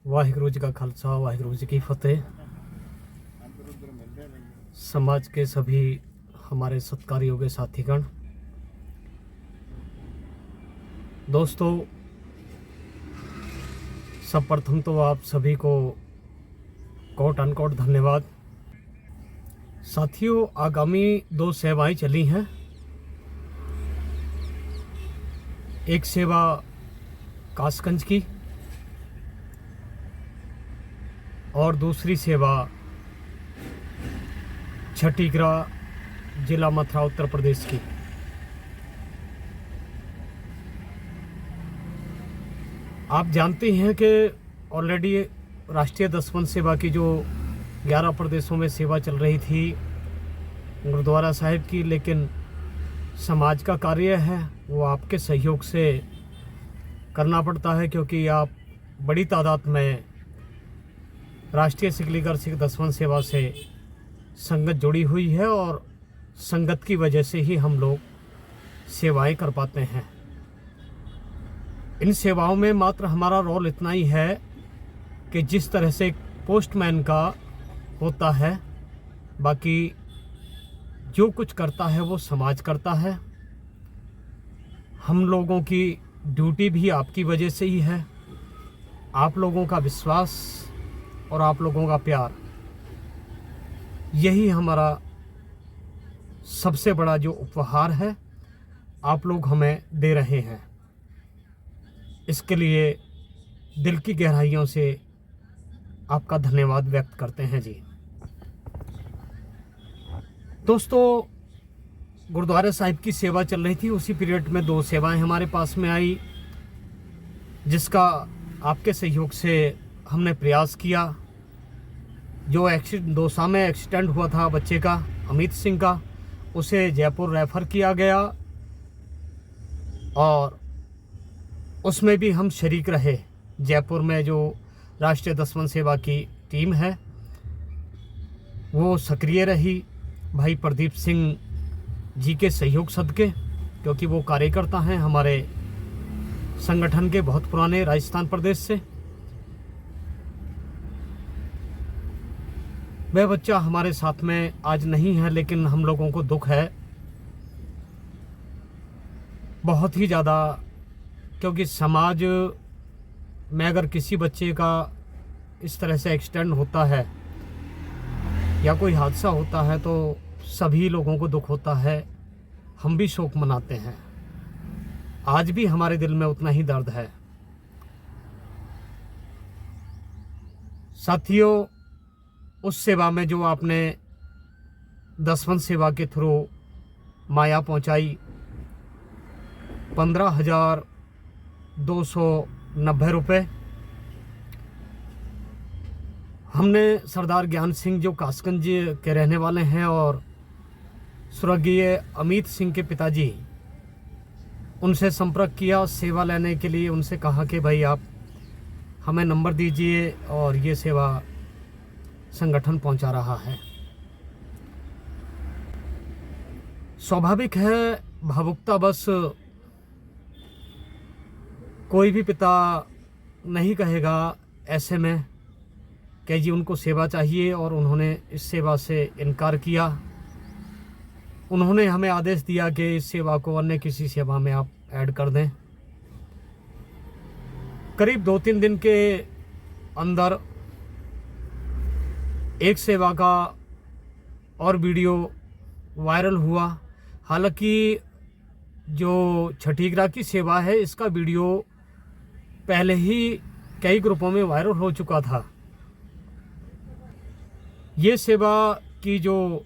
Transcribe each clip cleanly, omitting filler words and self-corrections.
वाहिगुरू जी का खालसा वाहिगुरू जी की फतेह। समाज के सभी हमारे सत्कार योग्य साथीगण, दोस्तों, सर्वप्रथम तो आप सभी को कोट अनकोट धन्यवाद। साथियों, आगामी 2 सेवाएं चली हैं। एक सेवा कासगंज की और दूसरी सेवा छठीगढ़ जिला मथुरा उत्तर प्रदेश की। आप जानते हैं कि ऑलरेडी राष्ट्रीय दसवन सेवा की जो 11 प्रदेशों में सेवा चल रही थी गुरुद्वारा साहिब की, लेकिन समाज का कार्य है वो आपके सहयोग से करना पड़ता है, क्योंकि आप बड़ी तादाद में राष्ट्रीय सिकलीगढ़ सिख दसवन सेवा से संगत जुड़ी हुई है और संगत की वजह से ही हम लोग सेवाएं कर पाते हैं। इन सेवाओं में मात्र हमारा रोल इतना ही है कि जिस तरह से पोस्टमैन का होता है, बाकी जो कुछ करता है वो समाज करता है। हम लोगों की ड्यूटी भी आपकी वजह से ही है। आप लोगों का विश्वास और आप लोगों का प्यार, यही हमारा सबसे बड़ा जो उपहार है आप लोग हमें दे रहे हैं। इसके लिए दिल की गहराइयों से आपका धन्यवाद व्यक्त करते हैं जी। दोस्तों, गुरुद्वारा साहिब की सेवा चल रही थी, उसी पीरियड में 2 सेवाएं हमारे पास में आई, जिसका आपके सहयोग से हमने प्रयास किया। जो दौसा में एक्सीडेंट हुआ था बच्चे का, अमित सिंह का, उसे जयपुर रेफ़र किया गया और उसमें भी हम शरीक रहे। जयपुर में जो राष्ट्रीय दसवन सेवा की टीम है वो सक्रिय रही, भाई प्रदीप सिंह जी के सहयोग सदके, क्योंकि वो कार्यकर्ता हैं हमारे संगठन के बहुत पुराने, राजस्थान प्रदेश से। वह बच्चा हमारे साथ में आज नहीं है, लेकिन हम लोगों को दुख है बहुत ही ज़्यादा, क्योंकि समाज में अगर किसी बच्चे का इस तरह से एक्सीडेंट होता है या कोई हादसा होता है तो सभी लोगों को दुख होता है। हम भी शोक मनाते हैं। आज भी हमारे दिल में उतना ही दर्द है। साथियों, उस सेवा में जो आपने दसवन सेवा के थ्रू माया पहुंचाई, 15,290 रुपये, हमने सरदार ज्ञान सिंह जो कासगंज के रहने वाले हैं और स्वर्गीय अमित सिंह के पिताजी, उनसे संपर्क किया सेवा लेने के लिए। उनसे कहा कि भाई आप हमें नंबर दीजिए और ये सेवा संगठन पहुंचा रहा है। स्वाभाविक है, भावुकता बस, कोई भी पिता नहीं कहेगा ऐसे में कि जी उनको सेवा चाहिए, और उन्होंने इस सेवा से इनकार किया। उन्होंने हमें आदेश दिया कि इस सेवा को अन्य किसी सेवा में आप ऐड कर दें। करीब 2-3 दिन के अंदर एक सेवा का और वीडियो वायरल हुआ। हालांकि जो छठीगढ़ की सेवा है इसका वीडियो पहले ही कई ग्रुपों में वायरल हो चुका था। ये सेवा की जो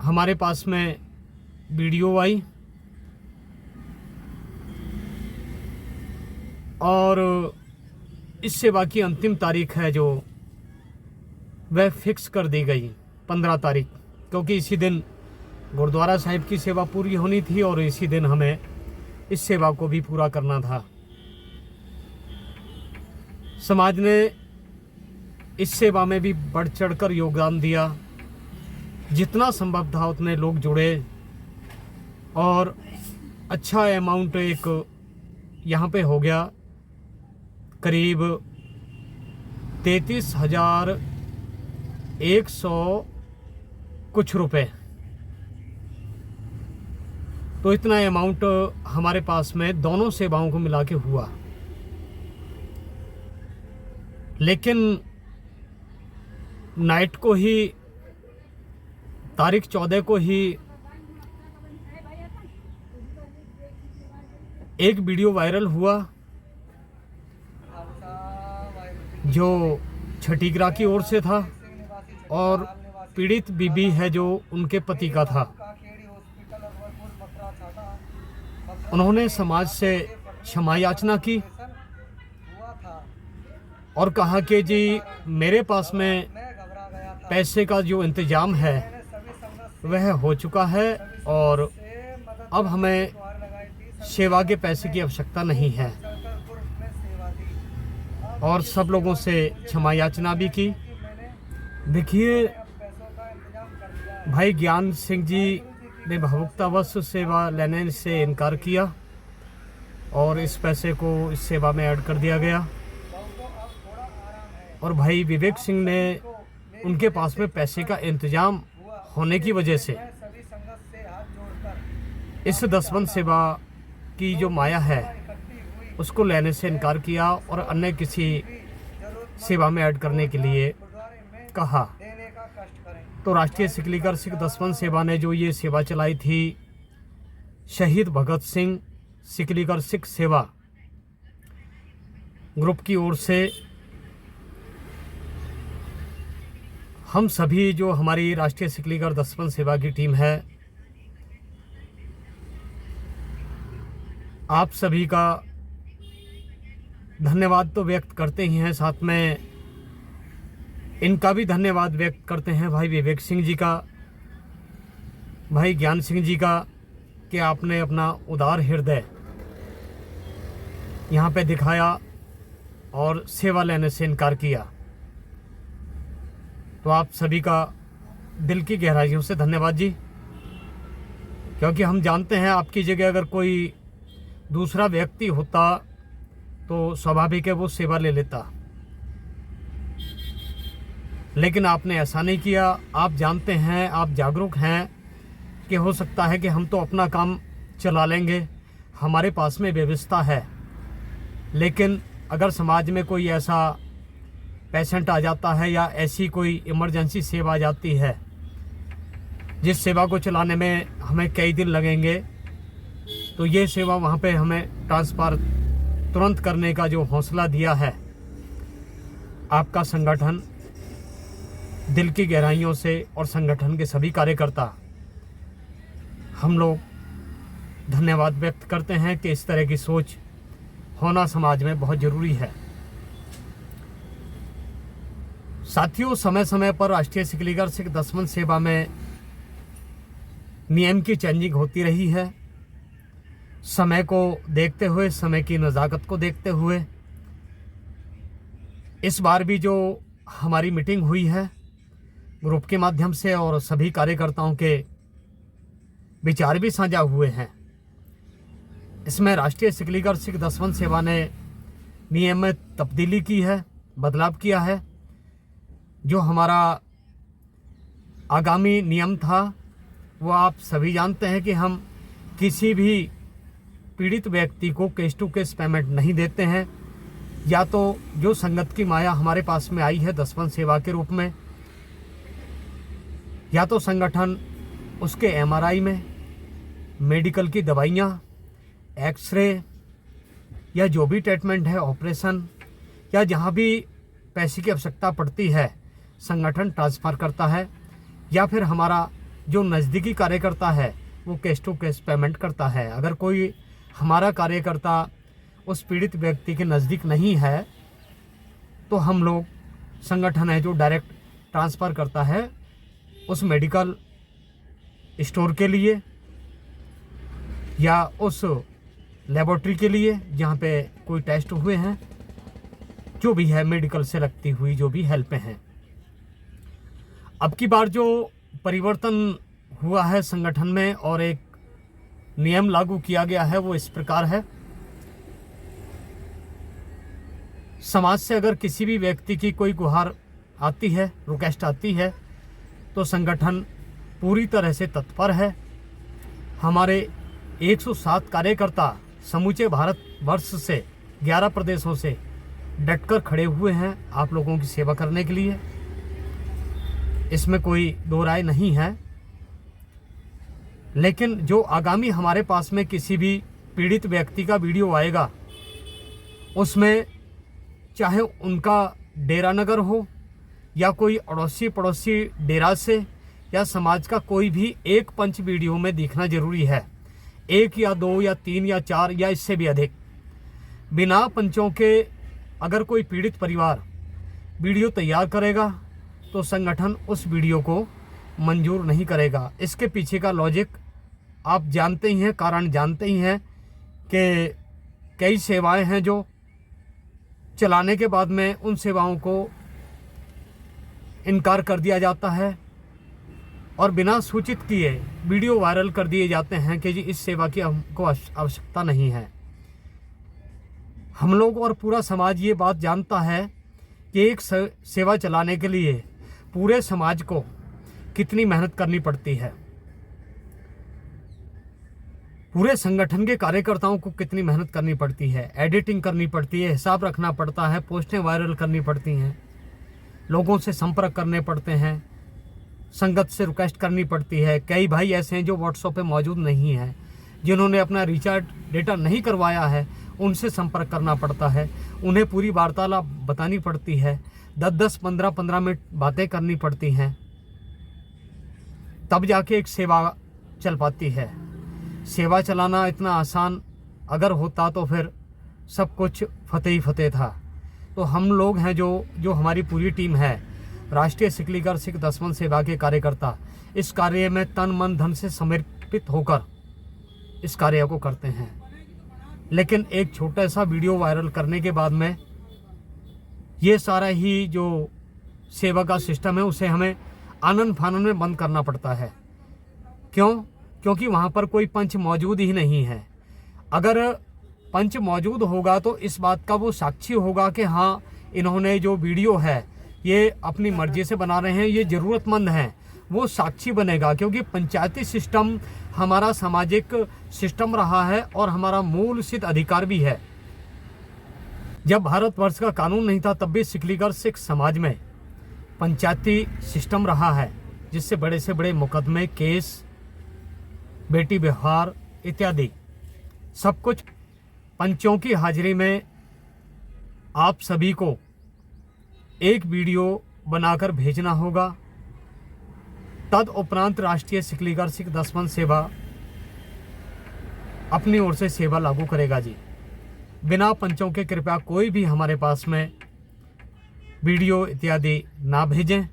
हमारे पास में वीडियो आई और इस सेवा की अंतिम तारीख है जो वह फिक्स कर दी गई 15 तारीख, क्योंकि इसी दिन गुरुद्वारा साहिब की सेवा पूरी होनी थी और इसी दिन हमें इस सेवा को भी पूरा करना था। समाज ने इस सेवा में भी बढ़ चढ़कर योगदान दिया। जितना संभव था उतने लोग जुड़े और अच्छा अमाउंट एक यहाँ पे हो गया। करीब 33,100 कुछ रुपए। तो इतना अमाउंट हमारे पास में दोनों सेवाओं को मिला के हुआ। लेकिन नाइट को ही, तारीख 14 को ही एक वीडियो वायरल हुआ जो छठीगरा की ओर से था और पीड़ित बीबी है जो उनके पति का था। उन्होंने समाज से क्षमा याचना की और कहा कि जी मेरे पास में पैसे का जो इंतज़ाम है वह हो चुका है और अब हमें सेवा के पैसे की आवश्यकता नहीं है, और सब लोगों से क्षमा याचना भी की। देखिए, भाई ज्ञान सिंह जी ने भावुकतावश सेवा लेने से इनकार किया और इस पैसे को इस सेवा में ऐड कर दिया गया। और भाई विवेक सिंह ने उनके पास में पैसे का इंतजाम होने की वजह से इस दसबंध सेवा की जो माया है उसको लेने से इनकार किया और अन्य किसी सेवा में ऐड करने के लिए कहा। तो राष्ट्रीय सिकलीगर सिख दसबंध सेवा ने जो ये सेवा चलाई थी, शहीद भगत सिंह सिकलीगर सिख सेवा ग्रुप की ओर से, हम सभी जो हमारी राष्ट्रीय सिकलीगर दसबंध सेवा की टीम है, आप सभी का धन्यवाद तो व्यक्त करते ही हैं, साथ में इनका भी धन्यवाद व्यक्त करते हैं भाई विवेक सिंह जी का, भाई ज्ञान सिंह जी का, कि आपने अपना उदार हृदय यहाँ पे दिखाया और सेवा लेने से इनकार किया। तो आप सभी का दिल की गहराइयों से धन्यवाद जी, क्योंकि हम जानते हैं आपकी जगह अगर कोई दूसरा व्यक्ति होता तो स्वाभाविक है वो सेवा ले लेता, लेकिन आपने ऐसा नहीं किया। आप जानते हैं, आप जागरूक हैं कि हो सकता है कि हम तो अपना काम चला लेंगे, हमारे पास में व्यवस्था है, लेकिन अगर समाज में कोई ऐसा पेशेंट आ जाता है या ऐसी कोई इमरजेंसी सेवा आ जाती है जिस सेवा को चलाने में हमें कई दिन लगेंगे, तो ये सेवा वहाँ पे हमें ट्रांसफर तुरंत करने का जो हौसला दिया है आपका संगठन, दिल की गहराइयों से, और संगठन के सभी कार्यकर्ता, हम लोग धन्यवाद व्यक्त करते हैं कि इस तरह की सोच होना समाज में बहुत ज़रूरी है। साथियों, समय समय पर राष्ट्रीय सिकलीगर सिख दसबंध सेवा में नियम की चेंजिंग होती रही है। समय को देखते हुए, समय की नज़ाकत को देखते हुए इस बार भी जो हमारी मीटिंग हुई है ग्रुप के माध्यम से और सभी कार्यकर्ताओं के विचार भी साझा हुए हैं, इसमें राष्ट्रीय सिकलीगर सिख दसबंध सेवा ने नियम में तब्दीली की है, बदलाव किया है। जो हमारा आगामी नियम था वो आप सभी जानते हैं कि हम किसी भी पीड़ित व्यक्ति को केस टू केस पेमेंट नहीं देते हैं, या तो जो संगत की माया हमारे पास में आई है दसबंध सेवा के रूप में, या तो संगठन उसके MRI में, मेडिकल की दवाइयाँ, एक्सरे या जो भी ट्रीटमेंट है, ऑपरेशन, या जहाँ भी पैसे की आवश्यकता पड़ती है संगठन ट्रांसफ़र करता है, या फिर हमारा जो नज़दीकी कार्यकर्ता है वो केस टू केस पेमेंट करता है। अगर कोई हमारा कार्यकर्ता उस पीड़ित व्यक्ति के नज़दीक नहीं है तो हम लोग, संगठन है जो डायरेक्ट ट्रांसफ़र करता है उस मेडिकल स्टोर के लिए या उस लेबोरेटरी के लिए जहाँ पे कोई टेस्ट हुए हैं, जो भी है मेडिकल से लगती हुई जो भी हेल्पें हैं। अब की बार जो परिवर्तन हुआ है संगठन में और एक नियम लागू किया गया है वो इस प्रकार है। समाज से अगर किसी भी व्यक्ति की कोई गुहार आती है, रिक्वेस्ट आती है, तो संगठन पूरी तरह से तत्पर है। हमारे 107 कार्यकर्ता समूचे भारतवर्ष से 11 प्रदेशों से डटकर खड़े हुए हैं आप लोगों की सेवा करने के लिए। इसमें कोई दो राय नहीं है। लेकिन जो आगामी हमारे पास में किसी भी पीड़ित व्यक्ति का वीडियो आएगा, उसमें चाहे उनका डेरा नगर हो या कोई अड़ोसी पड़ोसी डेरा से या समाज का कोई भी एक पंच वीडियो में दिखना जरूरी है। 1 या 2 या 3 या 4 या इससे भी अधिक बिना पंचों के अगर कोई पीड़ित परिवार वीडियो तैयार करेगा तो संगठन उस वीडियो को मंजूर नहीं करेगा। इसके पीछे का लॉजिक आप जानते ही हैं, कारण जानते ही हैं कि कई सेवाएं हैं जो चलाने के बाद में उन सेवाओं को इनकार कर दिया जाता है और बिना सूचित किए वीडियो वायरल कर दिए जाते हैं कि जी इस सेवा की हमको आवश्यकता नहीं है। हम लोग और पूरा समाज ये बात जानता है कि एक सेवा चलाने के लिए पूरे समाज को कितनी मेहनत करनी पड़ती है, पूरे संगठन के कार्यकर्ताओं को कितनी मेहनत करनी पड़ती है, एडिटिंग करनी पड़ती है, हिसाब रखना पड़ता है, पोस्टें वायरल करनी पड़ती हैं, लोगों से संपर्क करने पड़ते हैं, संगत से रिक्वेस्ट करनी पड़ती है। कई भाई ऐसे हैं जो व्हाट्सएप पे मौजूद नहीं हैं, जिन्होंने अपना रिचार्ज डेटा नहीं करवाया है, उनसे संपर्क करना पड़ता है, उन्हें पूरी वार्तालाप बतानी पड़ती है, 10-10, 15-15 मिनट बातें करनी पड़ती हैं, तब जाके एक सेवा चल पाती है। सेवा चलाना इतना आसान अगर होता तो फिर सब कुछ फतेह ही फतेह था। तो हम लोग हैं जो हमारी पूरी टीम है, राष्ट्रीय सिकलीगर सिख दसवन सेवा के कार्यकर्ता, इस कार्य में तन मन धन से समर्पित होकर इस कार्य को करते हैं। लेकिन एक छोटा सा वीडियो वायरल करने के बाद में ये सारा ही जो सेवा का सिस्टम है उसे हमें आनन फानन में बंद करना पड़ता है। क्यों? क्योंकि वहाँ पर कोई पंच मौजूद ही नहीं है। अगर पंच मौजूद होगा तो इस बात का वो साक्षी होगा कि हाँ, इन्होंने जो वीडियो है ये अपनी मर्जी से बना रहे हैं, ये ज़रूरतमंद हैं, वो साक्षी बनेगा। क्योंकि पंचायती सिस्टम हमारा सामाजिक सिस्टम रहा है और हमारा मूल सिद्ध अधिकार भी है। जब भारतवर्ष का कानून नहीं था तब भी सिकलीगर सिख समाज में पंचायती सिस्टम रहा है, जिससे बड़े से बड़े मुकदमे, केस, बेटी व्यवहार इत्यादि सब कुछ पंचों की हाजिरी में आप सभी को एक वीडियो बनाकर भेजना होगा। तद उपरांत राष्ट्रीय सिकलीगर सिख दसवन सेवा अपनी ओर से सेवा लागू करेगा जी। बिना पंचों के कृपया कोई भी हमारे पास में वीडियो इत्यादि ना भेजें।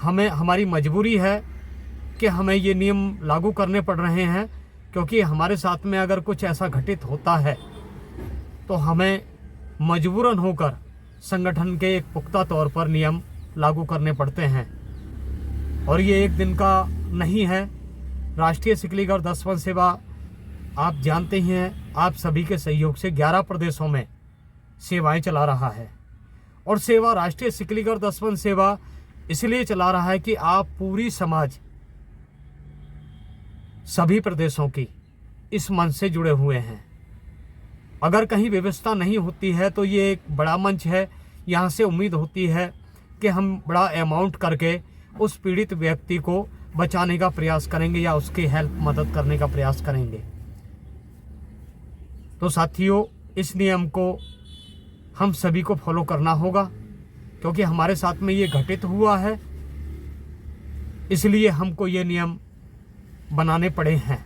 हमें हमारी मजबूरी है कि हमें ये नियम लागू करने पड़ रहे हैं, क्योंकि हमारे साथ में अगर कुछ ऐसा घटित होता है तो हमें मजबूरन होकर संगठन के एक पुख्ता तौर पर नियम लागू करने पड़ते हैं। और ये एक दिन का नहीं है। राष्ट्रीय सिकलीगर दसवन सेवा आप जानते ही हैं, आप सभी के सहयोग से 11 प्रदेशों में सेवाएं चला रहा है। और सेवा राष्ट्रीय सिकलीगर दसवन सेवा इसलिए चला रहा है कि आप पूरी समाज सभी प्रदेशों की इस मंच से जुड़े हुए हैं। अगर कहीं व्यवस्था नहीं होती है तो ये एक बड़ा मंच है, यहाँ से उम्मीद होती है कि हम बड़ा अमाउंट करके उस पीड़ित व्यक्ति को बचाने का प्रयास करेंगे या उसकी हेल्प मदद करने का प्रयास करेंगे। तो साथियों, इस नियम को हम सभी को फॉलो करना होगा, क्योंकि हमारे साथ में ये घटित हुआ है, इसलिए हमको ये नियम बनाने पड़े हैं।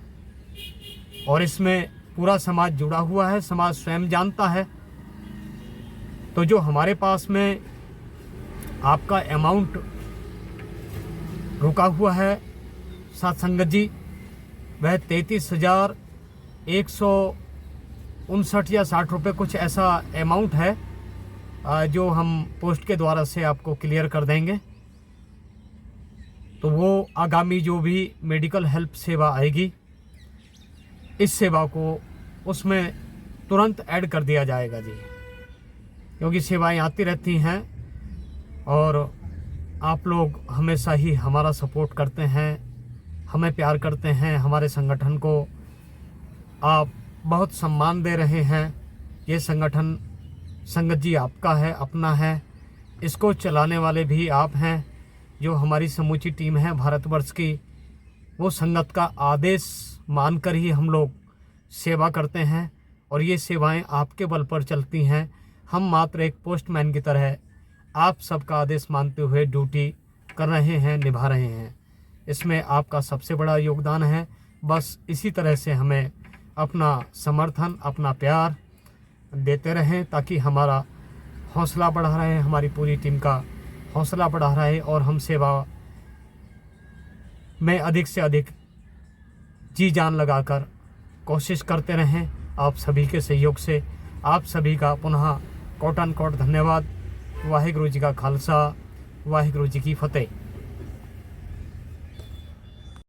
और इसमें पूरा समाज जुड़ा हुआ है, समाज स्वयं जानता है। तो जो हमारे पास में आपका अमाउंट रुका हुआ है साथ संगत जी, वह 33,159 या 60 रुपये कुछ ऐसा अमाउंट है, जो हम पोस्ट के द्वारा से आपको क्लियर कर देंगे। तो वो आगामी जो भी मेडिकल हेल्प सेवा आएगी, इस सेवा को उसमें तुरंत ऐड कर दिया जाएगा जी। क्योंकि सेवाएं आती रहती हैं और आप लोग हमेशा ही हमारा सपोर्ट करते हैं, हमें प्यार करते हैं, हमारे संगठन को आप बहुत सम्मान दे रहे हैं। ये संगठन संगत जी आपका है, अपना है, इसको चलाने वाले भी आप हैं। जो हमारी समूची टीम है भारतवर्ष की, वो संगत का आदेश मानकर ही हम लोग सेवा करते हैं और ये सेवाएं आपके बल पर चलती हैं। हम मात्र एक पोस्टमैन की तरह आप सबका आदेश मानते हुए ड्यूटी कर रहे हैं, निभा रहे हैं। इसमें आपका सबसे बड़ा योगदान है। बस इसी तरह से हमें अपना समर्थन, अपना प्यार देते रहें ताकि हमारा हौसला बढ़ा रहे, हमारी पूरी टीम का हौसला बढ़ा रहे और हम सेवा में अधिक से अधिक जी जान लगाकर कोशिश करते रहें। आप सभी के सहयोग से आप सभी का पुनः कोटन कोट धन्यवाद। वाहिगुरु जी का खालसा, वाहिगुरु जी की फतेह।